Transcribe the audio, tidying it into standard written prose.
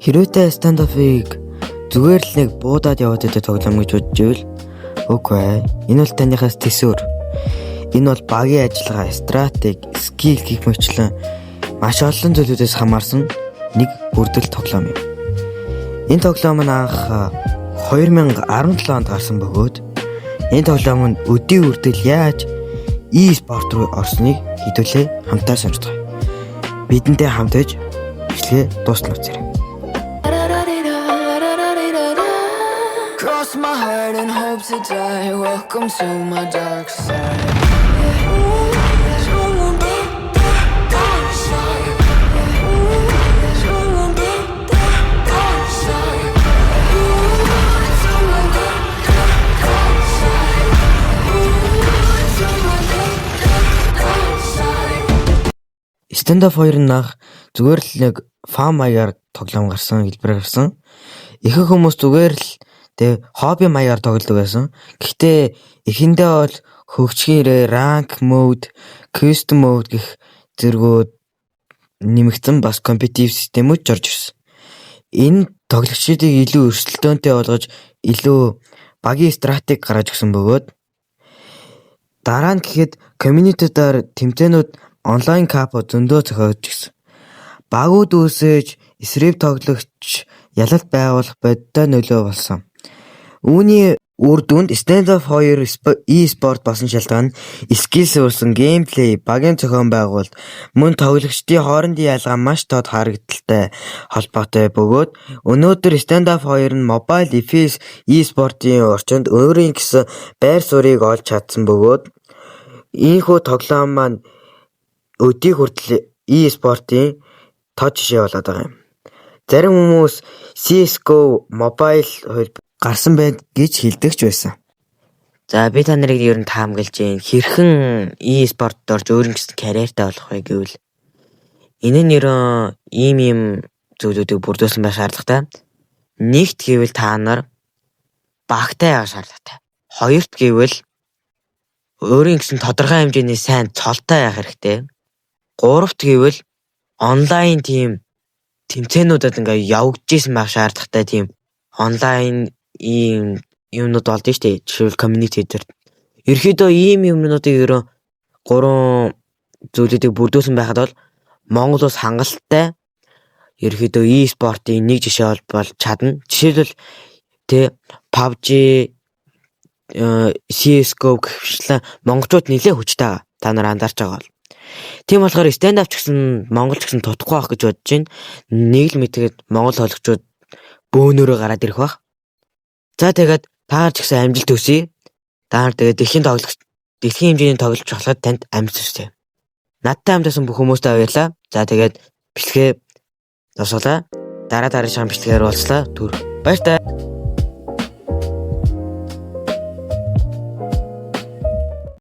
Хэрвээ stand-up-ыг зүгээр л нэг буудаад яваад идэх тоглоом гэж бодож ивэл үгүй. Энэ бол танихаас төсөөр. Энэ бол багийн ажиллагаа, стратеги, скил гэх мэтлэн маш олон зүйлүүдээс хамаарсан нэг бүрдэл тоглоом юм. Энэ тоглоом нь анх 2017 онд гарсан бөгөөд энэ тоглоом нь өдийн үрдэл яаж e-спорт руу орсныг хэдүүлээ хамтаа сонирхох. Бидэнтэй хамт байж бичлэгээ дуусна үзээрэй. Cross my heart and hope to die. Welcome to my dark side. Stand-up 2 нах зүгээр л нэг фан маягаар тоглоом гарсан, хэлбэр гарсан. Ихэнх хүмүүс зүгээр л хобби маягаар тоглодог байсан. Гэхдээ эхэндээ бол хөгжихээрээ rank mode, custom mode гэх зэргүүд нэмэгдсэн бас competitive системүүд орж ирсэн. Энэ тоглогчдыг илүү өрсөлдөөнтэй болгож илүү багийн стратеги гаргаж өгсөн бөгөөд дараа нь гэхэд community-даар тэмцээнүүд онлайн капо зөндөө зохиож гисэн. Багууд үүсэж эсрэг тоглогч ялалт байгуулах бодтой нөлөө болсон. Үүний үр дүнд stand-up 2 e-спорт болсон шалтгаан нь скилс өрсөн геймплей, багийн зохион байгуулалт, мөн тоглогчдын хоорондын ялгаа маш тод харагдaltaй холбоотой бөгөөд өнөөдөр stand-up 2 нь mobile FPS e-спортын орчинд өөрийн гэсэн байр суурийг олж чадсан бөгөөд ийхүү тоглоом маань өдийг хүртэл e-спортын тод жишээ болоод байгаа юм. Зарим хүмүүс CS:GO mobile гарсан байд гэж хэлдэгч байсан. За би та нарыг ер нь таамаглаж байна. Хэрхэн e-спортод орж өөрийн гэсэн карьертай болох вэ гэвэл энэ нь ерөн ийм зүйлүүдийг бүрдүүлсэн байх шаардлагатай. Нэгт гэвэл та нар багтай явах шаардлагатай. Хоёрт гэвэл өөрийн гэсэн тодорхой хэмжээний сайн цолтой явах хэрэгтэй. Гуравт гэвэл онлайн тим тэмцээнүүдэд ингээ явж исэн байх шаардлагатай тийм онлайн ийм юмнууд болдсон шүү дээ. Жишээл community дээр. Ерхийдөө ийм юмнуудыг ерөө 3 зүйлүүдийг бүрдүүлсэн байхад бол Монгол улс хангалттай ерхийдөө e-спортын нэг жишээ болж чадна. Жишээлбэл PUBG, CS:GO гэхчлэн монголчууд нэлээд хүчтэй байгаа. Та нар анзаарч байгаа бол. Тийм болохоор stand-up ч гэсэн монголч гэсэн тутахгүй байх гэж бодож байна. Нэг л мэдгээд монгол тоглогчдод бөөнөрөө гараад ирэх бах. За тэгээд та ч гэсэн амжилт хүсье. Та нар тэгээд дэлхийн хэмжээний тоглогч болоход танд амжилт хүсье. Надтай хамтасан бүх хүмүүстээ баярлалаа. За тэгээд бичлэгээ дуусгалаа. Дараа дараагийн бичлэгээр уулзлаа. Баяр таа.